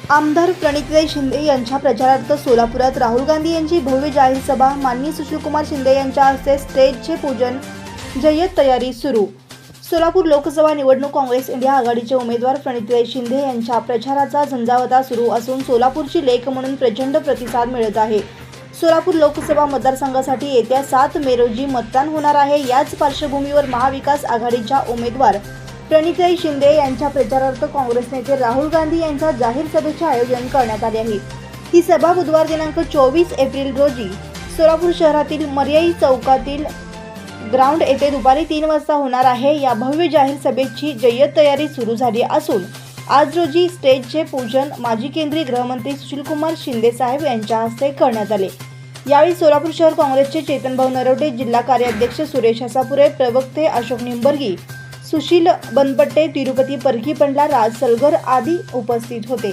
आमदार प्रणितीताई शिंदे यांच्या प्रचारार्थ सोलापुरात राहुल गांधी यांची भव्य जाहीर सभा। माननीय सुशीलकुमार शिंदे यांच्या हस्ते स्टेजचे पूजन। जय्यत तयारी सुरू। सोलापूर लोकसभा निवडणूक काँग्रेस इंडिया आघाडीचे उमेदवार प्रणितीताई शिंदे यांच्या प्रचाराचा झंझावात सुरू असून सोलापूरची लेक म्हणून प्रचंड प्रतिसाद मिळत आहे। सोलापूर लोकसभा मतदारसंघासाठी येत्या 7 मे रोजी मतदान होणार आहे। याच पार्श्वभूमीवर महाविकास आघाडीच्या उमेदवार प्रणितीताई शिंदे यांच्या प्रचारार्थ काँग्रेस नेते राहुल गांधी यांच्या जाहीर सभेचे आयोजन करण्यात आले आहे। ही सभा बुधवार दिनांक 24 एप्रिल रोजी सोलापूर शहरातील मर्याई चौकातील ग्राउंड येथे दुपारी 3 वाजता होणार आहे। या भव्य जाहीर सभेची जय्यत तयारी सुरू झाली असून आज रोजी स्टेजचे पूजन माजी केंद्रीय गृहमंत्री सुशीलकुमार शिंदे साहेब यांच्या हस्ते करण्यात आले। यावेळी सोलापूर शहर काँग्रेसचे चेतनभाऊ नरोटे, जिल्हा कार्याध्यक्ष सुरेश हसापुरे, प्रवक्ते अशोक निंबर्गी, सुशील बनपट्टे, तिरुपती परखी पंडला, राज सलगर आदी उपस्थित होते।